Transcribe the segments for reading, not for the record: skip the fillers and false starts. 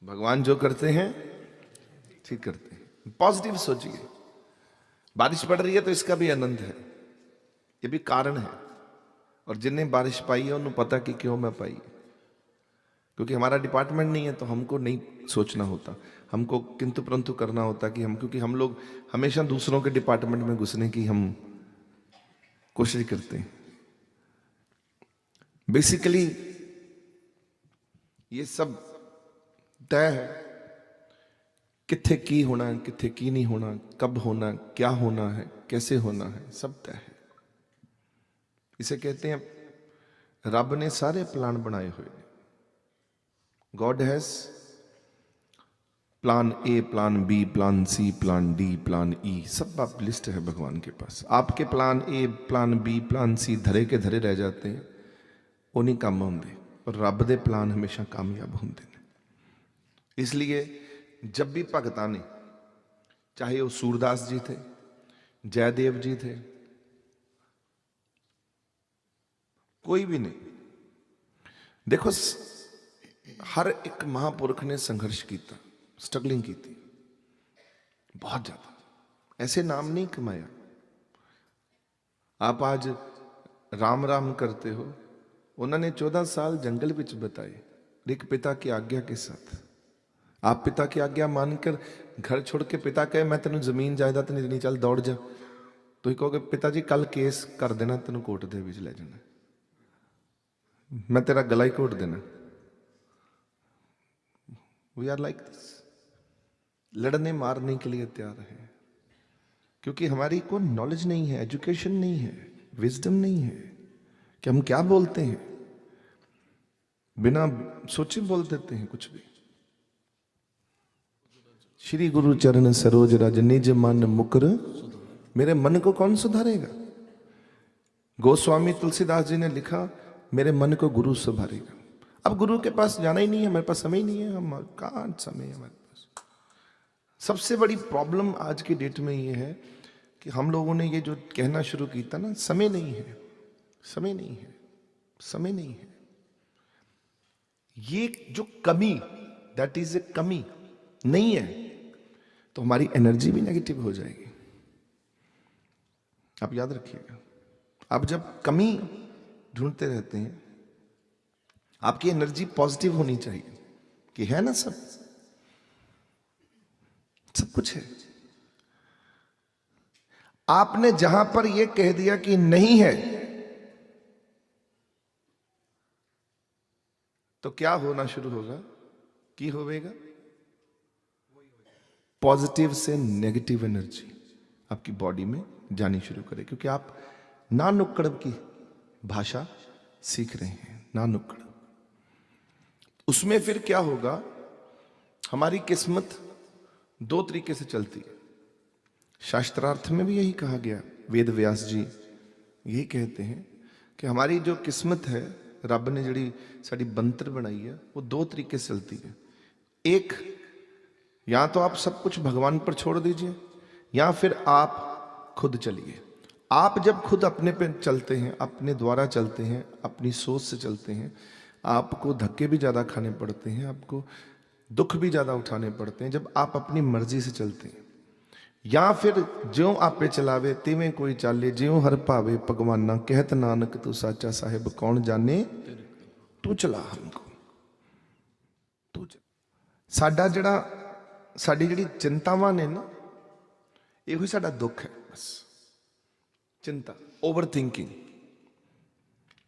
भगवान जो करते हैं ठीक करते हैं। पॉजिटिव सोचिए। बारिश पड़ रही है तो इसका भी आनंद है, ये भी कारण है। और जिन्हें बारिश पाई है उन्हें पता कि क्यों मैं पाई, क्योंकि हमारा डिपार्टमेंट नहीं है तो हमको नहीं सोचना होता, हमको किंतु परंतु करना होता कि क्योंकि हम लोग हमेशा दूसरों के डिपार्टमेंट में घुसने की हम कोशिश करते हैं। बेसिकली ये सब तय है, किथे की होना, किथे की नहीं होना, कब होना, क्या होना है, कैसे होना है, सब तय है। इसे कहते हैं रब ने सारे प्लान बनाए हुए। God has plan A, plan B, plan C, plan D, plan E, सब आप लिस्ट है भगवान के पास। आपके plan A, plan B, plan C धरे के धरे रह जाते हैं, वो नहीं काम होंगे, और रब दे प्लान हमेशा कामयाब होंगे ने। इसलिए जब भी भगतां ने, चाहे वो सूरदास जी थे, जयदेव जी थे, कोई भी नहीं, देखो हर एक महापुरुष ने संघर्ष किया, स्ट्रगलिंग की थी बहुत ज्यादा, ऐसे नाम नहीं कमाया। आप आज राम राम करते हो, उन्होंने 14 साल जंगल विच बिताए एक पिता की आज्ञा के साथ। आप पिता की आज्ञा मानकर घर छोड़ के पिता कहे मैं तेन जमीन जायदाद नहीं देनी, चल दौड़ जा, तो ही कहोगे पिता जी कल केस कर देना, तेन कोर्ट दे विच ले जाना, मैं तेरा गला ही घोट देना। वी आर लाइक दिस, लड़ने मारने के लिए तैयार है, क्योंकि हमारी कोई नॉलेज नहीं है, एजुकेशन नहीं है, विजडम नहीं है कि हम क्या बोलते हैं, बिना सोचे बोल देते हैं कुछ भी। श्री गुरु चरण सरोज रज निज मन मुकर, मेरे मन को कौन सुधारेगा। गोस्वामी तुलसीदास जी ने लिखा मेरे मन को गुरु सुधारेगा। अब गुरु के पास जाना ही नहीं है, हमारे पास समय नहीं है, हम कहाँ समय है हमारे पास। सबसे बड़ी प्रॉब्लम आज की डेट में ये है कि हम लोगों ने ये जो कहना शुरू किया ना, समय नहीं है, समय नहीं है, समय नहीं है। ये जो कमी, दैट इज ए कमी नहीं है, तो हमारी एनर्जी भी नेगेटिव हो जाएगी। आप याद रखिएगा, आप जब कमी ढूंढते रहते हैं, आपकी एनर्जी पॉजिटिव होनी चाहिए कि है ना, सब कुछ है। आपने जहां पर यह कह दिया कि नहीं है, तो क्या होना शुरू होगा, की होगा, पॉजिटिव से नेगेटिव एनर्जी आपकी बॉडी में जानी शुरू करे, क्योंकि आप ना नुक्कड़ की भाषा सीख रहे हैं, ना नुक्कड़। उसमें फिर क्या होगा, हमारी किस्मत दो तरीके से चलती है। शास्त्रार्थ में भी यही कहा गया, वेद व्यास जी यही कहते हैं कि हमारी जो किस्मत है, रब ने जी साड़ी बनतर बनाई है, वो दो तरीके से चलती है। एक, या तो आप सब कुछ भगवान पर छोड़ दीजिए, या फिर आप खुद चलिए। आप जब खुद अपने पे चलते हैं, अपने द्वारा चलते हैं, अपनी सोच से चलते हैं, आपको धक्के भी ज़्यादा खाने पड़ते हैं, आपको दुख भी ज़्यादा उठाने पड़ते हैं जब आप अपनी मर्जी से चलते हैं। या फिर ज्यों आपे चलावे तिवें कोई चाले, ज्यों हर भावे भगवाना, कहत नानक तू साचा साहिब कौन जाने, तू चला हमको, तू चला। साडा जड़ा साडी जिहड़ी चिंतावां ने ना, इहो ही साडा दुख है बस, चिंता, ओवर थिंकिंग।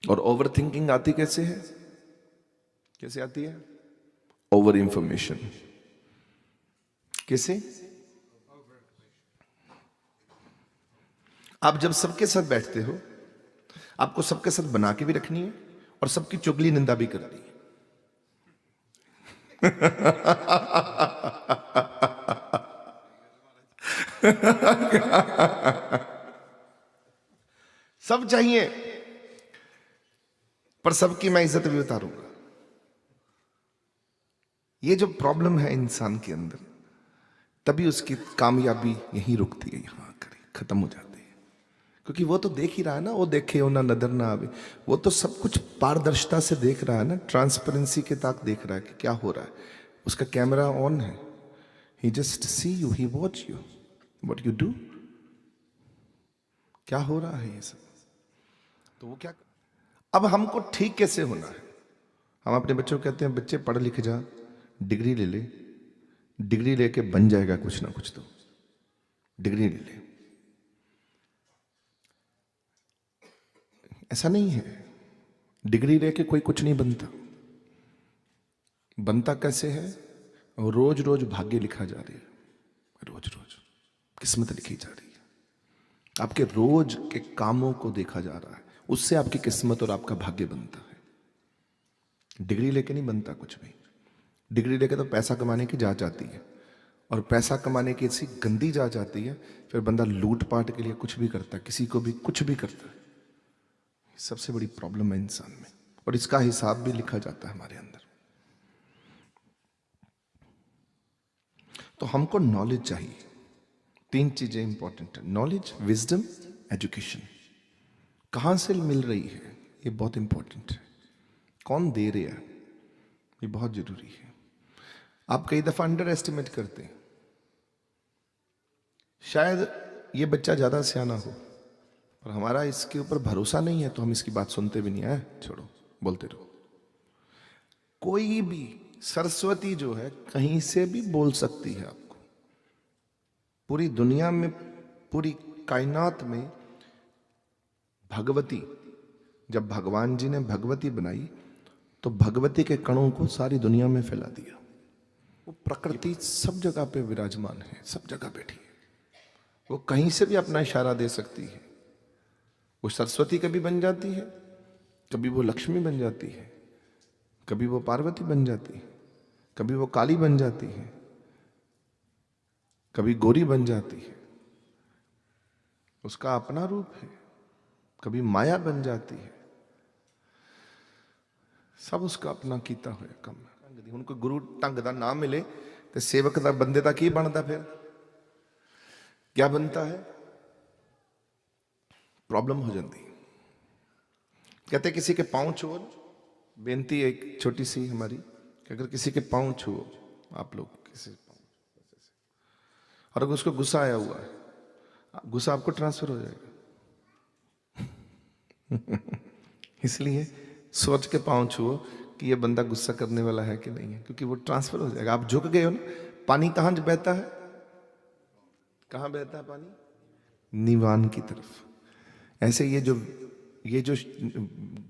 और ओवर थिंकिंग आती कैसे है, कैसे आती है, ओवर इंफॉर्मेशन। कैसे, आप जब सबके साथ बैठते हो, आपको सबके साथ बना के भी rखनी है और सबकी चुगली निंदा भी करनी है। सब चाहिए, पर सबकी मैं इज्जत भी उतारूंगा। ये जो प्रॉब्लम है इंसान के अंदर, तभी उसकी कामयाबी यहीं रुकती है, यहां आकर खत्म हो जाती है। क्योंकि वो तो देख ही रहा है ना, वो देखे हो ना नजर ना आवे, वो तो सब कुछ पारदर्शिता से देख रहा है ना, ट्रांसपेरेंसी के तक देख रहा है कि क्या हो रहा है। उसका कैमरा ऑन है, he just see you, he watch you, what you do, क्या हो रहा है ये सब। तो वो क्या, अब हमको ठीक कैसे होना है? हम अपने बच्चों को कहते हैं बच्चे पढ़ लिख जा, डिग्री ले ले, डिग्री लेके बन जाएगा कुछ ना कुछ, तो डिग्री ले ले। ऐसा नहीं है, डिग्री लेके कोई कुछ नहीं बनता। बनता कैसे है? रोज रोज भाग्य लिखा जा रही है, रोज रोज किस्मत लिखी जा रही है, आपके रोज के कामों को देखा जा रहा है, उससे आपकी किस्मत और आपका भाग्य बनता है। डिग्री लेके नहीं बनता कुछ भी। डिग्री लेके तो पैसा कमाने की जांच आती है, और पैसा कमाने की ऐसी गंदी जांच आती है, फिर बंदा लूटपाट के लिए कुछ भी करता है, किसी को भी कुछ भी करता है। सबसे बड़ी प्रॉब्लम है इंसान में, और इसका हिसाब भी लिखा जाता है हमारे अंदर। तो हमको नॉलेज चाहिए। 3 चीजें इंपॉर्टेंट है, नॉलेज, विजडम, एजुकेशन। कहां से मिल रही है ये बहुत इंपॉर्टेंट है, कौन दे रहा है ये बहुत जरूरी है। आप कई दफा अंडर एस्टिमेट करते हैं, शायद ये बच्चा ज्यादा सियाना हो, और हमारा इसके ऊपर भरोसा नहीं है, तो हम इसकी बात सुनते भी नहीं है, छोड़ो, बोलते रहो। कोई भी सरस्वती जो है कहीं से भी बोल सकती है आपको। पूरी दुनिया में, पूरी कायनात में भगवती, जब भगवान जी ने भगवती बनाई तो भगवती के कणों को सारी दुनिया में फैला दिया। वो प्रकृति सब जगह पे विराजमान है, सब जगह बैठी है, वो कहीं से भी अपना इशारा दे सकती है। वो सरस्वती कभी बन जाती है, कभी वो लक्ष्मी बन जाती है, कभी वो पार्वती बन जाती है, कभी वो काली बन जाती है, कभी गोरी बन जाती है, उसका अपना रूप है, कभी माया बन जाती है, सब उसका अपना कीता हुआ कम। उनको गुरु ढंग का ना मिले तो सेवक का बंदे का की बनता, फिर क्या बनता है? प्रॉब्लम हो जाती। कहते किसी के पांव छुओ, बेनती एक छोटी सी हमारी, कि अगर किसी के पांव छुओ आप लोग, किसी पांव, और अगर उसको गुस्सा आया हुआ है, गुस्सा आपको ट्रांसफर हो जाएगा। इसलिए सोच के पांव छुओ कि ये बंदा गुस्सा करने वाला है कि नहीं है, क्योंकि वो ट्रांसफर हो जाएगा। आप झुक गए हो ना, पानी कहां बहता है? कहां बहता है पानी? निवान की तरफ। ऐसे ये जो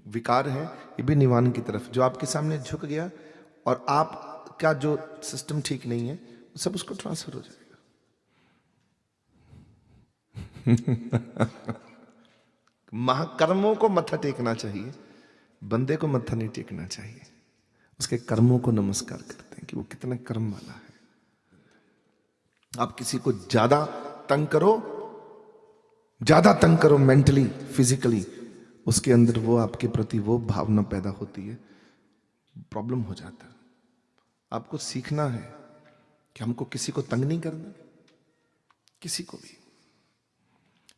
विकार है, ये भी निवान की तरफ। जो आपके सामने झुक गया और आपका जो सिस्टम ठीक नहीं है, सब उसको ट्रांसफर हो जाएगा। महाकर्मों को मत्था टेकना चाहिए, बंदे को मत्था नहीं टेकना चाहिए। उसके कर्मों को नमस्कार करते हैं कि वो कितना कर्म वाला है। आप किसी को ज्यादा तंग करो मेंटली, फिजिकली, उसके अंदर वो आपके प्रति वो भावना पैदा होती है, प्रॉब्लम हो जाता है। आपको सीखना है कि हमको किसी को तंग नहीं करना, किसी को भी।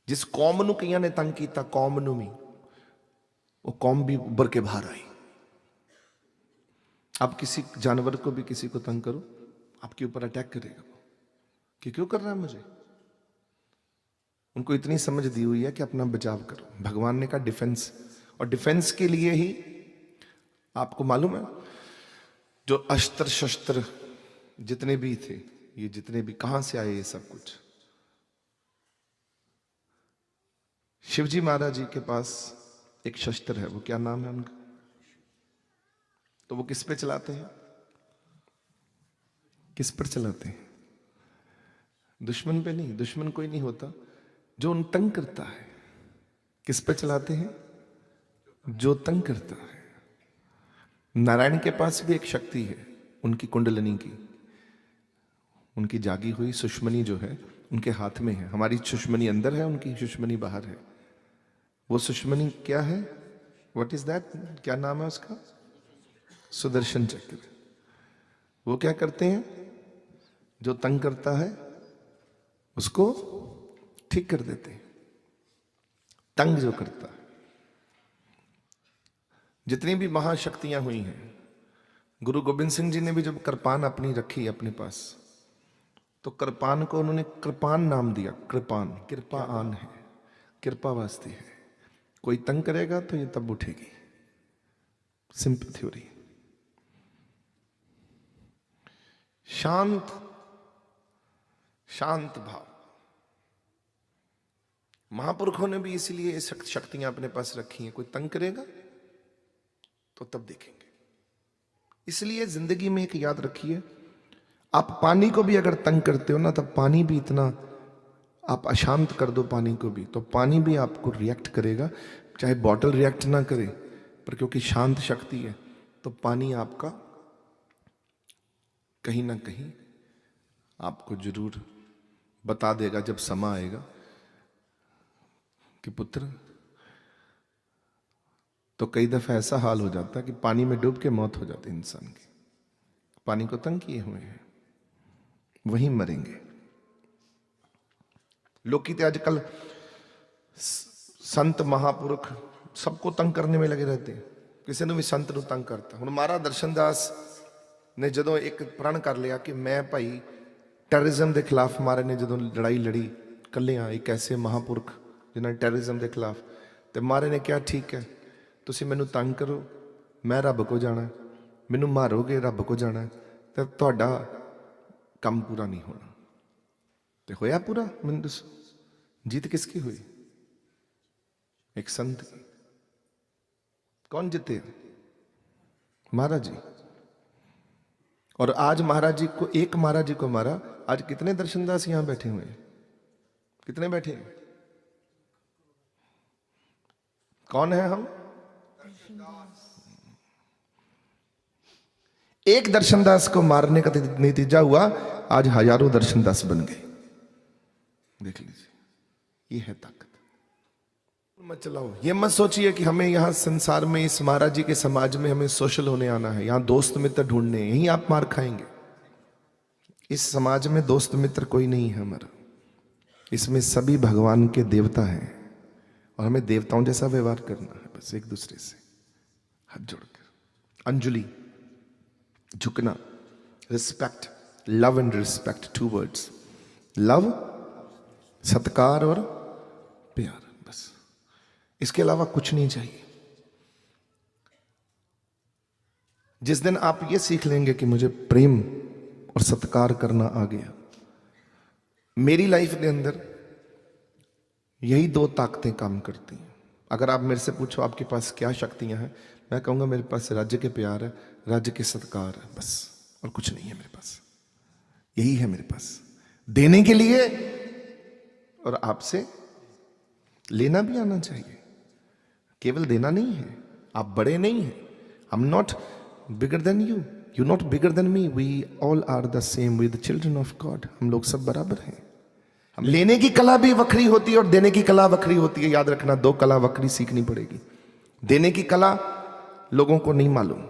जिस कौम नू कईयां ने तंग किया, कौम नू भी, वो कौम भी उभर के बाहर आई। आप किसी जानवर को भी किसी को तंग करो, आपके ऊपर अटैक करेगा वो, कि क्यों कर रहा है मुझे। उनको इतनी समझ दी हुई है कि अपना बचाव करो। भगवान ने कहा डिफेंस, और डिफेंस के लिए ही आपको मालूम है जो अस्त्र शस्त्र जितने भी थे, ये जितने भी कहां से आए ये सब कुछ? शिवजी महाराज जी के पास एक शस्त्र है, वो क्या नाम है उनका? तो वो किस पे चलाते हैं? किस पर चलाते हैं? दुश्मन पे नहीं, दुश्मन कोई नहीं होता, जो उन तंग करता है। किस पे चलाते हैं? जो तंग करता है। नारायण के पास भी एक शक्ति है, उनकी कुंडलिनी की, उनकी जागी हुई सुषमनी जो है उनके हाथ में है। हमारी सुषमनी अंदर है, उनकी सुषमनी बाहर है। वो सुषमनी क्या है? What is that? क्या नाम है उसका? सुदर्शन चक्र। वो क्या करते हैं? जो तंग करता है उसको ठीक कर देते हैं। तंग जो करता है, जितनी भी महाशक्तियां हुई हैं, गुरु गोबिंद सिंह जी ने भी जब कृपान अपनी रखी अपने पास, तो कृपान को उन्होंने कृपान नाम दिया। कृपान, कृपा आन है, कृपा वास्ते है। कोई तंग करेगा तो ये तब उठेगी। Simple theory. शांत शांत भाव। महापुरुषों ने भी इसीलिए शक्तियां अपने पास रखी हैं। कोई तंग करेगा तो तब देखेंगे। इसलिए जिंदगी में एक याद रखिए, आप पानी को भी अगर तंग करते हो ना, तब पानी भी इतना आप अशांत कर दो पानी को भी, तो पानी भी आपको रिएक्ट करेगा। चाहे बॉटल रिएक्ट ना करे, पर क्योंकि शांत शक्ति है तो पानी आपका कहीं ना कहीं आपको जरूर बता देगा जब समय आएगा कि पुत्र। तो कई दफा ऐसा हाल हो जाता है कि पानी में डूब के मौत हो जाती है इंसान की। पानी को तंग किए हुए हैं, वहीं मरेंगे। लोग कहते आजकल संत महापुरुष सबको तंग करने में लगे रहते हैं, किसी ने भी संत ਨੂੰ तंग करता। ਹੁਣ ਮਹਾਰਾਜ ਦਰਸ਼ਨਦਾਸ ਨੇ ਜਦੋਂ ਇੱਕ ਪ੍ਰਣ ਕਰ ਲਿਆ ਕਿ ਮੈਂ ਭਾਈ ਟੈਰਰਿਜ਼ਮ ਦੇ ਖਿਲਾਫ, ਮਹਾਰਾਜ ਨੇ ਜਦੋਂ ਲੜਾਈ ਲੜੀ ਕੱਲਿਆਂ ਇੱਕ ਐਸੇ ਮਹਾਪੁਰਖ ਜਿਨ੍ਹਾਂ ਨੇ ਟੈਰਰਿਜ਼ਮ ਦੇ ਖਿਲਾਫ, ਤੇ ਮਹਾਰਾਜ ਨੇ ਕਿਹਾ ਠੀਕ ਹੈ ਤੁਸੀਂ ਮੈਨੂੰ ਤੰਗ ਕਰੋ, ਮੈਂ ਰੱਬ ਕੋ ਜਾਣਾ, ਮੈਨੂੰ ਮਾਰੋਗੇ ਰੱਬ ਕੋ ਜਾਣਾ, ਤੇ ਤੁਹਾਡਾ ਕੰਮ ਪੂਰਾ ਨਹੀਂ ਹੋਣਾ। ਤੇ ਹੋਇਆ पूरा। ਮੈਨੂੰ ਦੱਸੋ जीत किसकी हुई? एक संत की। कौन जीते? महाराज जी। और आज महाराज जी को, एक महाराज जी को मारा, आज कितने दर्शनदास यहां बैठे हुए हैं? कितने बैठे हैं? कौन है हम? एक दर्शनदास को मारने का नतीजा हुआ आज हजारों दर्शनदास बन गए। देख लीजिए, ये है ताकत। मत चलाओ। ये मत सोचिए कि हमें यहाँ संसार में, इस महाराज जी के समाज में हमें सोशल होने आना है, यहाँ दोस्त मित्र ढूंढने, यहीं आप मार खाएंगे। इस समाज में दोस्त मित्र कोई नहीं है हमारा। इसमें सभी भगवान के देवता हैं और हमें देवताओं जैसा व्यवहार करना है, बस एक दूसरे से हाथ जोड़कर। अंजलि, झुकना, respect, love and respect, 2 words. Love, सत्कार और प्यार, बस। इसके अलावा कुछ नहीं चाहिए। जिस दिन आप ये सीख लेंगे कि मुझे प्रेम और सत्कार करना आ गया, मेरी लाइफ के अंदर यही 2 ताकतें काम करती हैं। अगर आप मेरे से पूछो आपके पास क्या शक्तियां हैं, मैं कहूंगा मेरे पास राज्य के प्यार है, राज्य के सत्कार है, बस। और कुछ नहीं है मेरे पास। यही है मेरे पास देने के लिए, और आपसे लेना भी आना चाहिए। केवल देना नहीं है। आप बड़े नहीं हैं। I am not bigger than you, you not bigger than me, we all are the same, we the children of God. हम लोग सब बराबर हैं। हम लेने की कला भी वक्री होती है और देने की कला वक्री होती है। याद रखना, 2 कला वक्री सीखनी पड़ेगी। देने की कला लोगों को नहीं मालूम।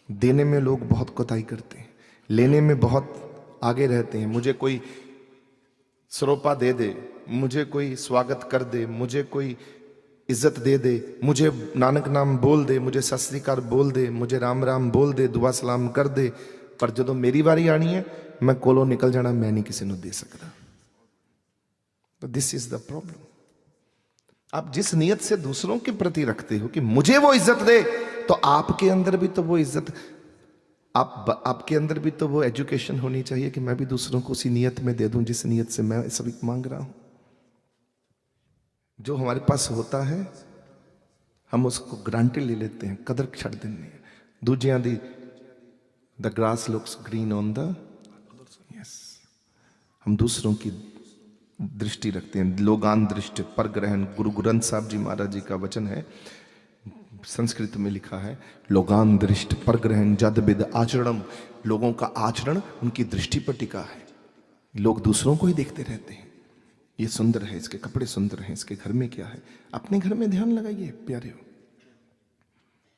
देने में लोग बहुत कोताही करते हैं, लेने में बहुत आगे रहते हैं। मुझे कोई सरोपा दे दे, मुझे कोई स्वागत कर दे, मुझे कोई इज्जत दे दे, मुझे नानक नाम बोल दे, मुझे सत श्री अकाल बोल दे, मुझे राम राम बोल दे, दुआ सलाम कर दे, पर जो मेरी बारी आनी है मैं कोलों निकल जाना, मैं नहीं किसी को दे सकता। तो दिस इज द प्रॉब्लम। आप जिस नियत से दूसरों के प्रति रखते हो कि मुझे वो इज्जत दे, तो आपके अंदर भी तो वो इज्जत, आपके अंदर भी तो वो एजुकेशन होनी चाहिए कि मैं भी दूसरों को उसी नियत में दे दूं जिस नियत से मैं सभी मांग रहा हूं। जो हमारे पास होता है हम उसको ग्रांटेड ले लेते हैं, कदर छड़ देने। दूजियां दी the grass looks green on the, yes, हम दूसरों की दृष्टि रखते हैं। लोगान दृष्टि पर ग्रहण, गुरु ग्रंथ साहब जी महाराज जी का वचन है, संस्कृत में लिखा है, लोगान दृष्टि पर ग्रहण जद विद आचरणम। लोगों का आचरण उनकी दृष्टि पर टिका है। लोग दूसरों को ही देखते रहते हैं, ये सुंदर है, इसके कपड़े सुंदर हैं, इसके घर में क्या है। अपने घर में ध्यान लगाइए प्यारे हो,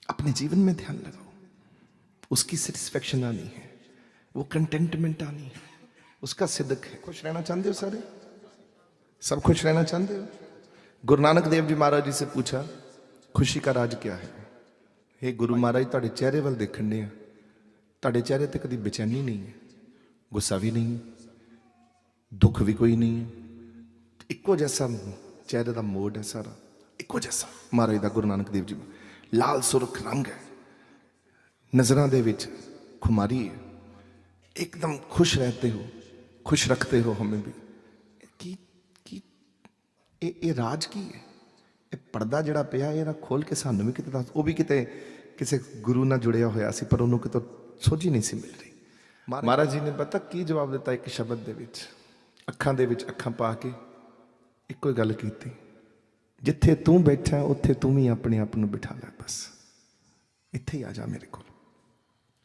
अपने जीवन में ध्यान लगाओ। उसकी सेटिस्फेक्शन आनी है, वो कंटेंटमेंट आनी है, उसका सिदक है। खुश रहना चाहते हो सारे? सब खुश रहना चाहते हो? गुरु नानक देव जी महाराज जी से पूछा खुशी का राज क्या है? हे गुरु महाराज, ਤੁਹਾਡੇ चेहरे वाल देखने ਤੁਹਾਡੇ ਚਿਹਰੇ ਤੇ ਕਦੀ ਬੇਚੈਨੀ ਨਹੀਂ ਹੈ, ਗੁੱਸਾ ਵੀ ਨਹੀਂ ਹੈ, ਦੁੱਖ ਵੀ ਕੋਈ ਨਹੀਂ ਹੈ, ਇੱਕੋ ਜੈਸਾ ਚਿਹਰੇ ਦਾ ਮੋਡ ਹੈ ਸਾਰਾ ਇੱਕੋ ਜੈਸਾ। ਮਹਾਰਾਜ ਦਾ ਗੁਰੂ ਨਾਨਕ ਦੇਵ ਜੀ ਲਾਲ ਸੁਰਖ ਰੰਗ ਹੈ, नजरों ਦੇ ਵਿੱਚ खुमारी है, एकदम खुश रहते हो, खुश रखते हो हमें भी। ये राज की है, ये पर्दा जिहड़ा पिया ये खोल के सानू भी किते दस, वो भी किते किसी गुरु नाल जुड़िया होया सी पर उन्होंने कितों सोझी नहीं सी मिल रही। महाराज जी ने पता की जवाब दिता, एक शब्द दे विच अखां दे विच अखां पा के इक्को गल कीती, जिथे तू बैठा उत्थे तू भी अपने आप नूं बिठा लै, बस इत्थे ही आ जा मेरे को,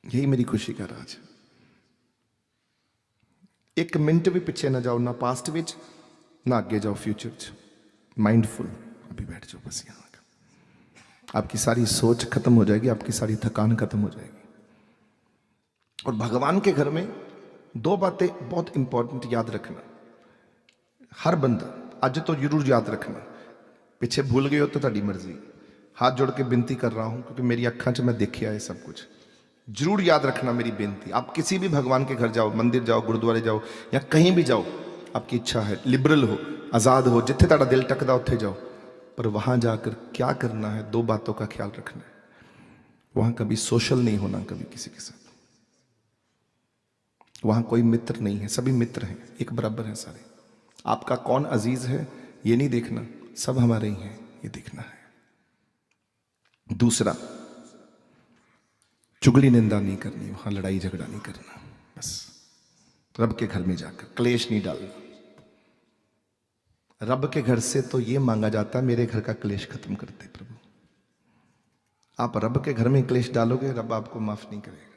यही मेरी खुशी का राज। एक मिनट भी पीछे ना जाओ, ना पास्ट विच ना आगे जाओ फ्यूचर च, माइंडफुल अभी बैठ जाओ बस यहाँ का। आपकी सारी सोच खत्म हो जाएगी, आपकी सारी थकान खत्म हो जाएगी। और भगवान के घर में दो बातें बहुत इंपॉर्टेंट याद रखना, हर बंदा आज तो जरूर याद रखना, पीछे भूल गए हो तो ਤੁਹਾਡੀ मर्जी। हाथ जोड़ के विनती कर रहा हूं क्योंकि मेरी अखा च मैं देखा है सब कुछ। जरूर याद रखना मेरी बेनती, आप किसी भी भगवान के घर जाओ, मंदिर जाओ, गुरुद्वारे जाओ या कहीं भी जाओ, आपकी इच्छा है, लिबरल हो, आज़ाद हो, जिथे तुहाडा दिल टकदा उत्थे जाओ, पर वहाँ जाकर क्या करना है, दो बातों का ख्याल रखना है। वहाँ कभी सोशल नहीं होना, कभी किसी के साथ। वहाँ कोई मित्र नहीं है, सभी मित्र हैं, एक बराबर हैं सारे। आपका कौन अजीज है ये नहीं देखना, सब हमारे ही हैं ये देखना है। दूसरा, चुगली निंदा नहीं करनी, वहां लड़ाई झगड़ा नहीं करना, बस रब के घर में जाकर क्लेश नहीं डालना। रब के घर से तो ये मांगा जाता है, मेरे घर का क्लेश खत्म करते प्रभु। आप रब के घर में क्लेश डालोगे, रब आपको माफ नहीं करेगा।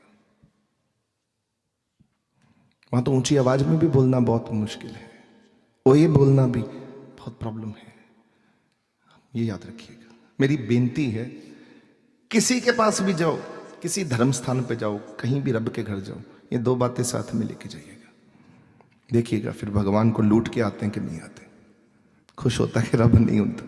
वहां तो ऊंची आवाज में भी बोलना बहुत मुश्किल है, वो ये बोलना भी बहुत प्रॉब्लम है, ये याद रखिएगा। मेरी बेनती है, किसी के पास भी जाओ, किसी धर्म स्थान पे जाओ, कहीं भी रब के घर जाओ, ये दो बातें साथ में लेके जाइएगा। देखिएगा फिर भगवान को लूट के आते हैं कि नहीं आते। खुश होता है कि रब नहीं होता।